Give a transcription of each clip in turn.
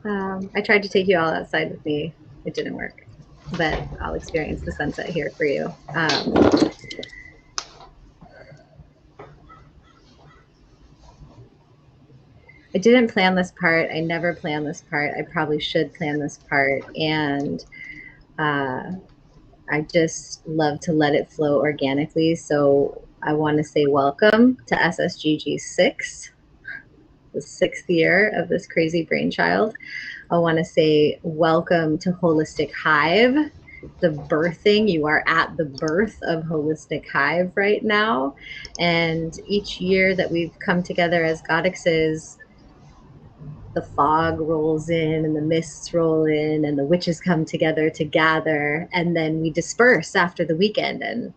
I tried to take you all outside with me. It didn't work, but I'll experience the sunset here for you. I didn't plan this part. I never plan this part. I probably should plan this part. And I just love to let it flow organically. So I want to say welcome to SSGG 6, the 6th year of this crazy brainchild. I want to say welcome to Wholistic Hive, the birthing. You are at the birth of Wholistic Hive right now. And each year that we've come together as Goddexes, the fog rolls in and the mists roll in and the witches come together to gather, and then we disperse after the weekend, and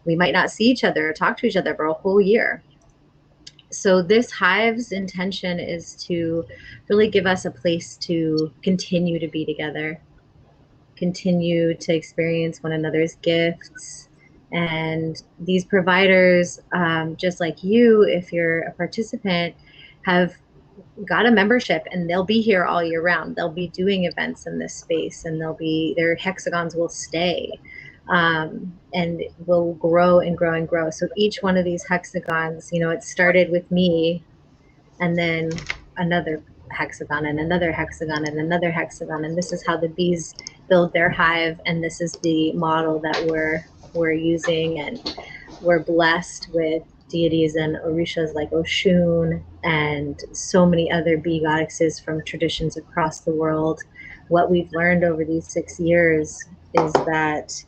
we might not see each other or talk to each other for a whole year. So this hive's intention is to really give us a place to continue to be together, continue to experience one another's gifts. And these providers, just like you, if you're a participant, have got a membership, and they'll be here all year round. They'll be doing events in this space, and their hexagons will stay, and will grow and grow and grow. So each one of these hexagons, it started with me, and then another hexagon and another hexagon and another hexagon, and this is how the bees build their hive, and this is the model that we're using. And we're blessed with deities and orishas like Oshun and so many other bee goddesses from traditions across the world. What we've learned over these 6 years is that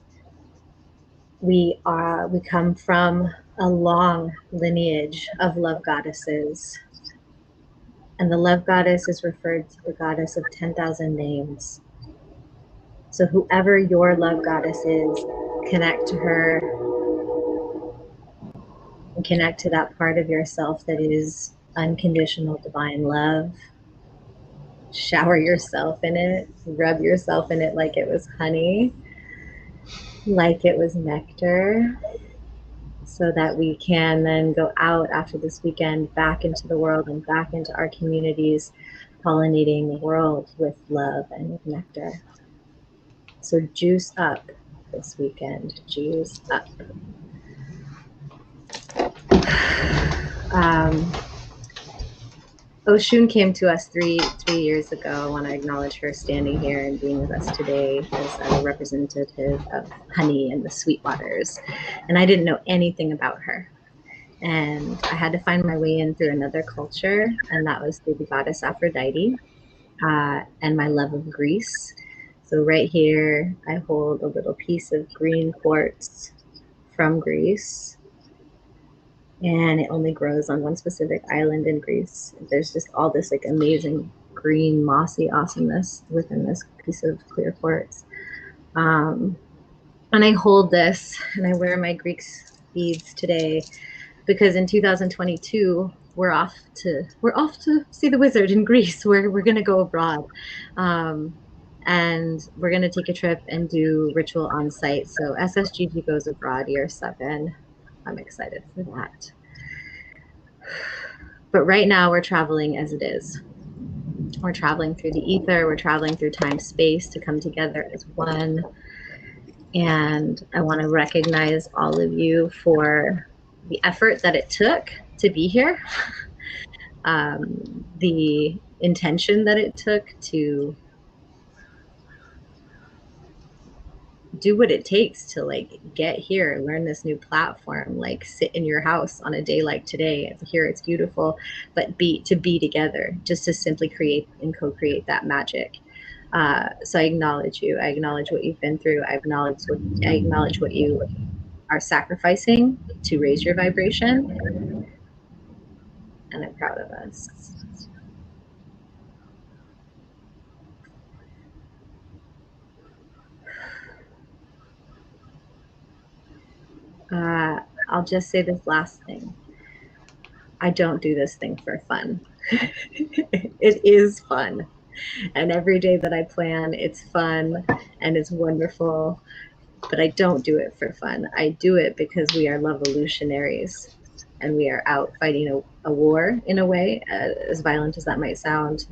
we come from a long lineage of love goddesses. And the love goddess is referred to the goddess of 10,000 names. So whoever your love goddess is, connect to her and connect to that part of yourself that is unconditional divine love. Shower yourself in it, rub yourself in it like it was honey, like it was nectar, so that we can then go out after this weekend back into the world and back into our communities, pollinating the world with love and with nectar. So juice up this weekend, juice up. Oshun came to us three years ago. I want to acknowledge her standing here and being with us today as a representative of honey and the sweet waters. And I didn't know anything about her. And I had to find my way in through another culture, and that was through the goddess Aphrodite and my love of Greece. So right here, I hold a little piece of green quartz from Greece. And it only grows on one specific island in Greece. There's just all this like amazing green mossy awesomeness within this piece of clear quartz. And I hold this and I wear my Greek beads today because in 2022 we're off to see the wizard in Greece. We're gonna go abroad. And we're gonna take a trip and do ritual on site. So SSGG goes abroad year 7. I'm excited for that. But right now we're traveling as it is. We're traveling through the ether. We're traveling through time, space to come together as one. And I want to recognize all of you for the effort that it took to be here. The intention that it took to do what it takes to like get here, learn this new platform, like sit in your house on a day like today. Here it's beautiful, but to be together, just to simply create and co-create that magic. So I acknowledge you. I acknowledge what you've been through. I acknowledge what you are sacrificing to raise your vibration, and I'm proud of us. I'll just say this last thing. I don't do this thing for fun. It is fun. And every day that I plan, it's fun and it's wonderful. But I don't do it for fun. I do it because we are love evolutionaries and we are out fighting a war in a way, as violent as that might sound.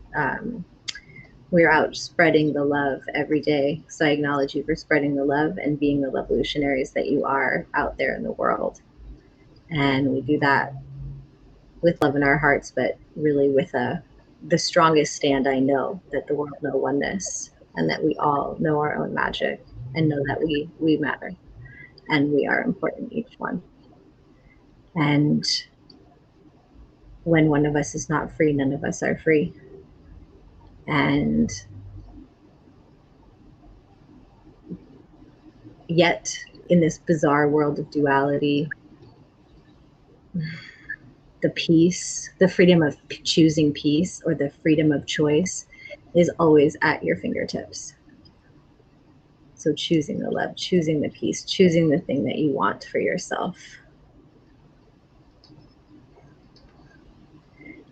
We're out spreading the love every day. So I acknowledge you for spreading the love and being the revolutionaries that you are out there in the world. And we do that with love in our hearts, but really with the strongest stand I know, that the world know oneness, and that we all know our own magic and know that we matter and we are important, each one. And when one of us is not free, none of us are free. And yet, in this bizarre world of duality, the peace, the freedom of choosing peace, or the freedom of choice, is always at your fingertips. So choosing the love, choosing the peace, choosing the thing that you want for yourself.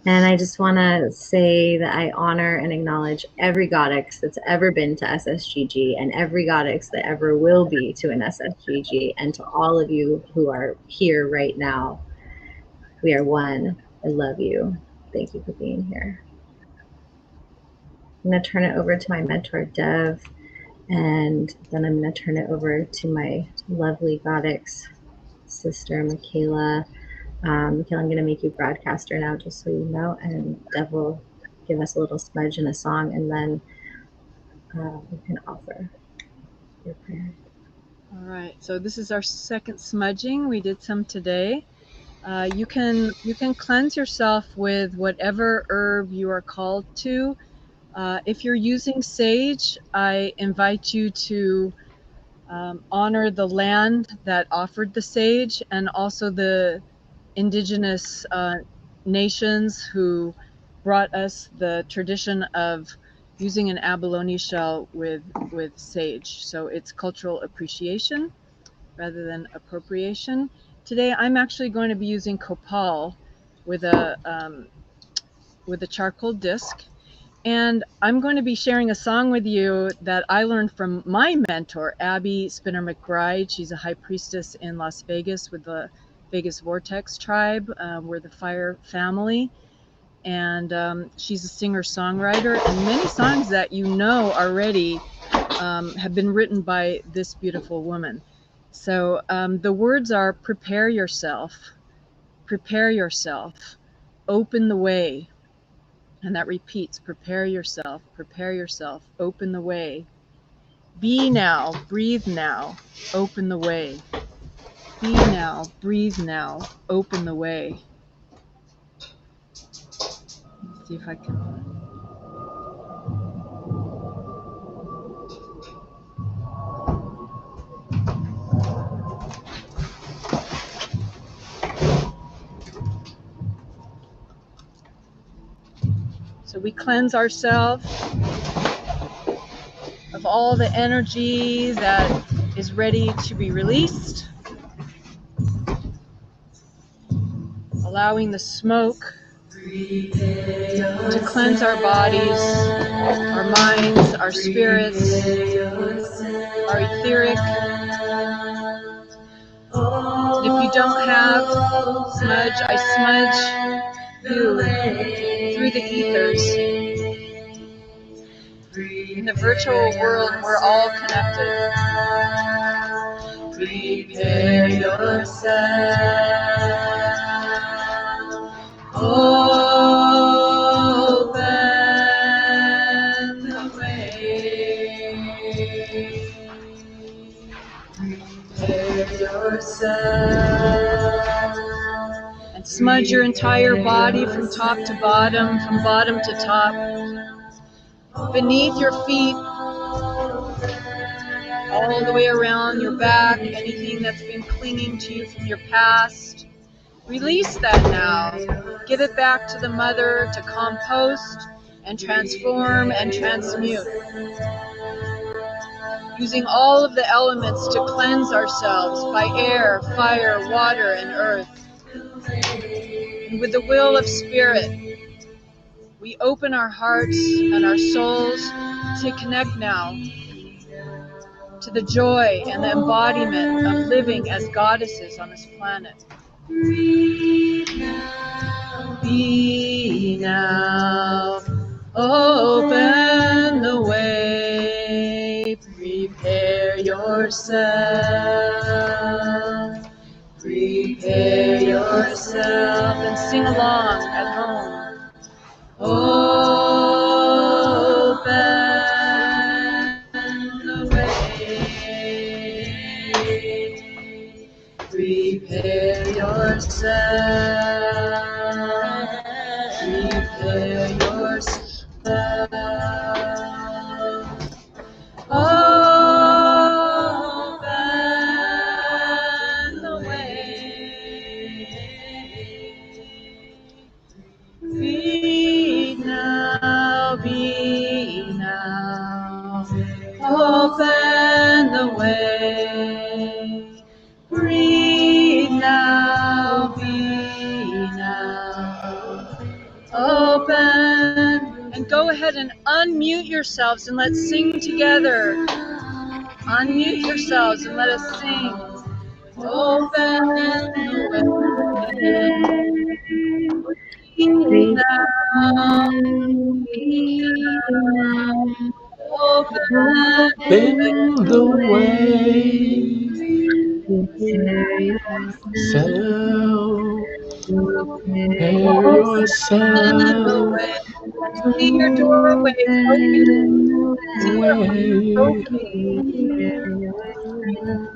And I just want to say that I honor and acknowledge every Goddex that's ever been to SSGG, and every Goddex that ever will be to an SSGG, and to all of you who are here right now. We are one. I love you. Thank you for being here. I'm going to turn it over to my mentor, Dev, and then I'm going to turn it over to my lovely Goddex sister, Michaela. Michaela, I'm going to make you broadcaster now, just so you know, and Dev will give us a little smudge and a song, and then you can offer your prayer. All right, so this is our second smudging. We did some today. You can cleanse yourself with whatever herb you are called to. If you're using sage, I invite you to honor the land that offered the sage, and also the indigenous nations who brought us the tradition of using an abalone shell with sage. So it's cultural appreciation rather than appropriation. Today I'm actually going to be using copal with a charcoal disc. And I'm going to be sharing a song with you that I learned from my mentor, Abby Spinner McBride. She's a high priestess in Las Vegas with the Vegas Vortex tribe. We're the Fire family. And she's a singer-songwriter. And many songs that you know already have been written by this beautiful woman. So the words are: prepare yourself, open the way. And that repeats: prepare yourself, open the way. Be now, breathe now, open the way. Be now, breathe now, open the way. Let's see if I can. So we cleanse ourselves of all the energy that is ready to be released, allowing the smoke to cleanse our bodies, our minds, our spirits, our etheric. And if you don't have smudge, I smudge you through the ethers. In the virtual world, we're all connected. Prepare yourself. Open the way. Prepare yourself. And smudge your entire body from top to bottom, from bottom to top. Beneath your feet, all the way around your back, anything that's been clinging to you from your past. Release that now. Give it back to the mother to compost and transform and transmute. Using all of the elements to cleanse ourselves by air, fire, water, and earth. And with the will of spirit, we open our hearts and our souls to connect now to the joy and the embodiment of living as goddesses on this planet. Be now, open yourself. Prepare yourself and sing along at home. Open the way. Prepare yourself. Prepare yourself. Open the way. Be now, be now. Open the way. Breathe now, be now. Open. And go ahead and unmute yourselves and let's sing together. Unmute yourselves and let us sing. Open the way. Breathe now. Open the way. Prepare Self. Prepare Open the yourself. way. See your doorways opening. See your heart Way. opening.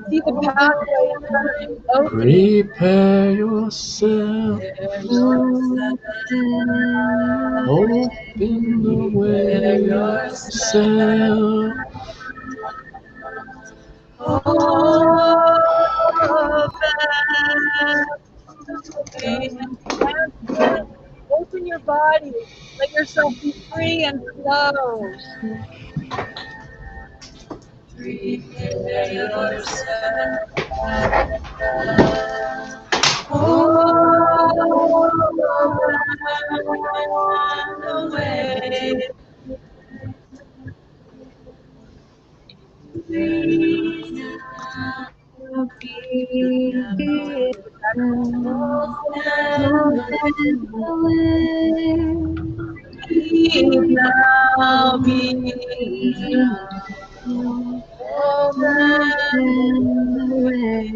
See the pathway in front of you opening. Prepare yourself. Prepare yourself. Open the Prepare way. yourself. Self. Open your body. Let yourself be free and flow. Prepare yourself. Open the way. Be now, be now. Open the way.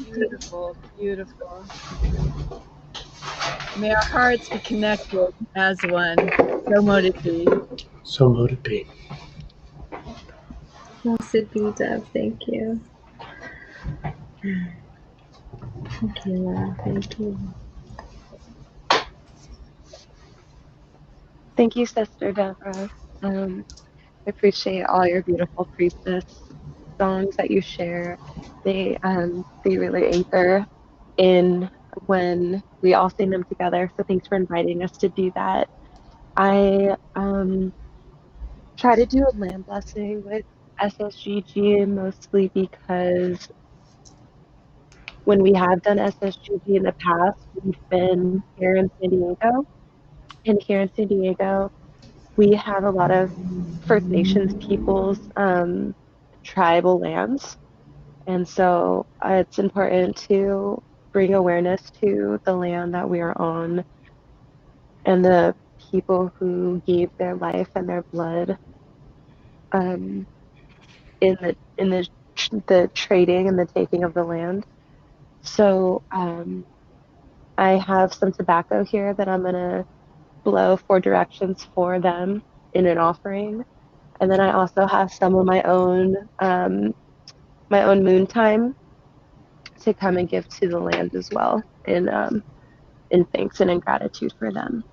Beautiful, beautiful. May our hearts be connected as one. So mote it be. So mote it be. Blessed be, Deb. Thank you. Kayla, thank you. Thank you, Sister Deborah. I appreciate all your beautiful priestess songs that you share. They really anchor in when we all sing them together. So thanks for inviting us to do that. I try to do a land blessing with SSGG mostly because when we have done SSGG in the past, we've been here in San Diego. And here in San Diego, we have a lot of First Nations peoples, tribal lands. And so it's important to bring awareness to the land that we are on and the people who gave their life and their blood in the trading and the taking of the land. So I have some tobacco here that I'm gonna blow 4 directions for them in an offering, and then I also have some of my own moon time to come and give to the land as well in thanks and in gratitude for them.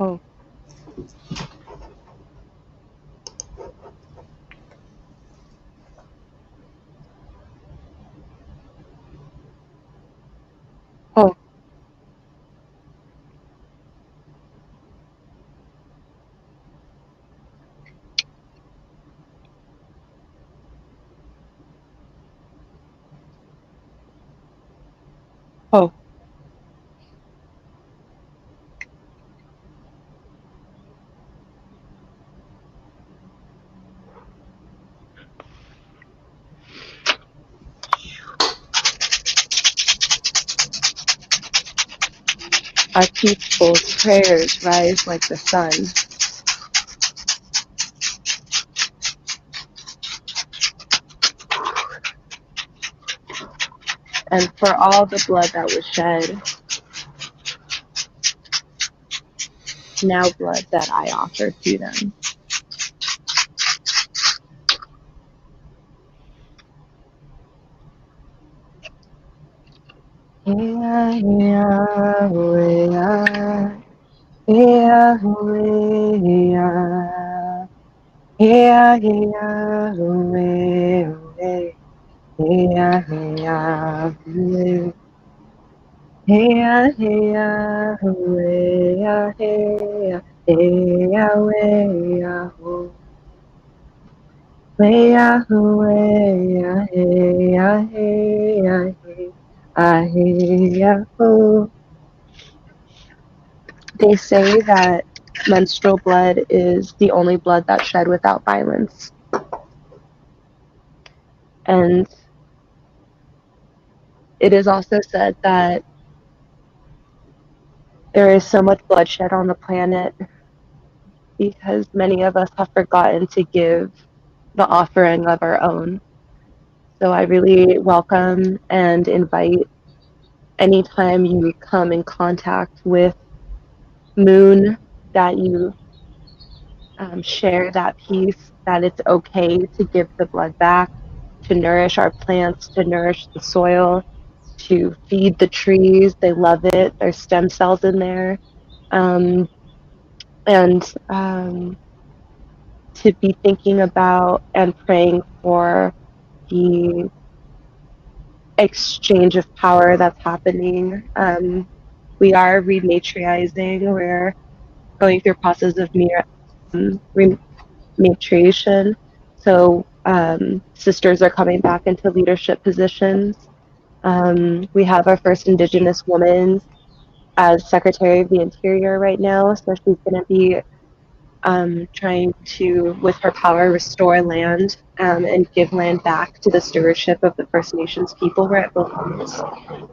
Oh, oh, Our people's prayers rise like the sun. And for all the blood that was shed, now blood that I offer to them. Yeah, yeah, yeah, yeah, yeah. Yeah, yeah, away, away. Yeah, yeah, away. Yeah, yeah, away, yeah, yeah, yeah, away, yeah, way, yeah, away, yeah, yeah, yeah, yeah, oh. They say that menstrual blood is the only blood that's shed without violence. And it is also said that there is so much bloodshed on the planet because many of us have forgotten to give the offering of our own. So I really welcome and invite anytime you come in contact with Moon that you share that piece, that it's okay to give the blood back, to nourish our plants, to nourish the soil, to feed the trees. They love it. There's stem cells in there. Um, and to be thinking about and praying for the exchange of power that's happening. We are rematrializing. We're going through a process of rematriation. So sisters are coming back into leadership positions. We have our first Indigenous woman as Secretary of the Interior right now. So she's going to be trying to, with her power, restore land and give land back to the stewardship of the First Nations people where it belongs.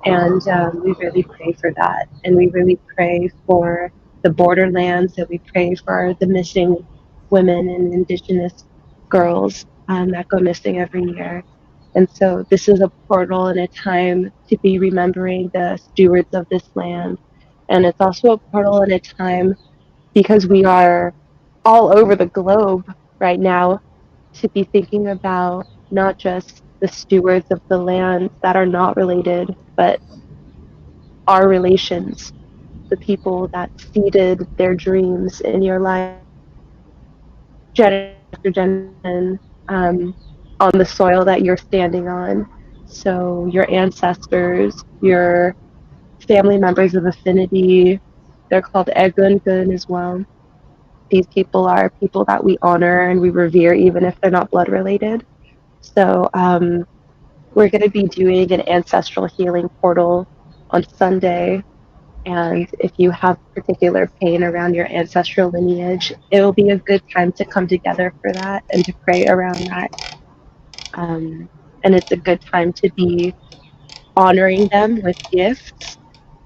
And we really pray for that. And we really pray for the borderlands, and we pray for the missing women and Indigenous girls that go missing every year. And so this is a portal and a time to be remembering the stewards of this land. And it's also a portal and a time because we are all over the globe right now to be thinking about not just the stewards of the land that are not related, but our relations, the people that seeded their dreams in your life, generation after generation, on the soil that you're standing on. So your ancestors, your family members of affinity, they're called Egungun as well. These people are people that we honor and we revere, even if they're not blood related. So we're going to be doing an ancestral healing portal on Sunday. And if you have particular pain around your ancestral lineage, it will be a good time to come together for that and to pray around that. And it's a good time to be honoring them with gifts.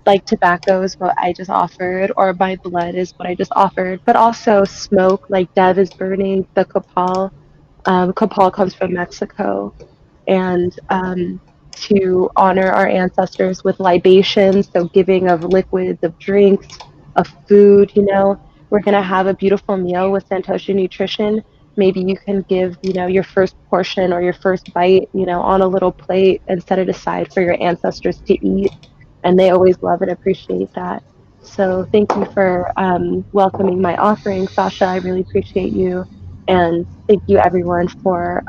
Like tobacco is what I just offered, or my blood is what I just offered, but also smoke, like Dev is burning the copal. Copal comes from Mexico, and to honor our ancestors with libations, so giving of liquids, of drinks, of food. We're going to have a beautiful meal with Santosha Nutrition. Maybe you can give, your first portion or your first bite, on a little plate and set it aside for your ancestors to eat. And they always love and appreciate that. So thank you for welcoming my offering, Sasha. I really appreciate you. And thank you, everyone, for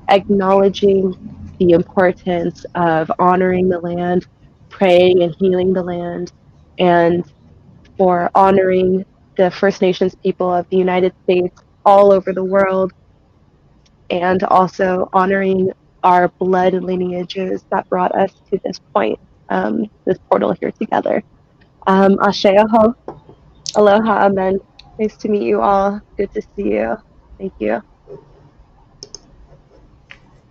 acknowledging the importance of honoring the land, praying and healing the land, and for honoring the First Nations people of the United States all over the world, and also honoring our blood lineages that brought us to this point, this portal here together. Ashe aho, aloha, amen. Nice to meet you all. Good to see you. Thank you.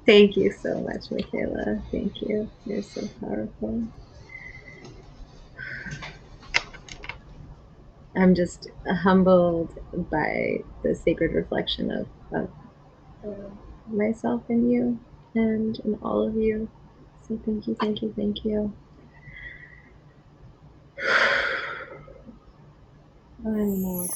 Thank you so much, Michaela. Thank you. You're so powerful. I'm just humbled by the sacred reflection of myself and you and in all of you. So thank you, thank you, thank you. I'm more.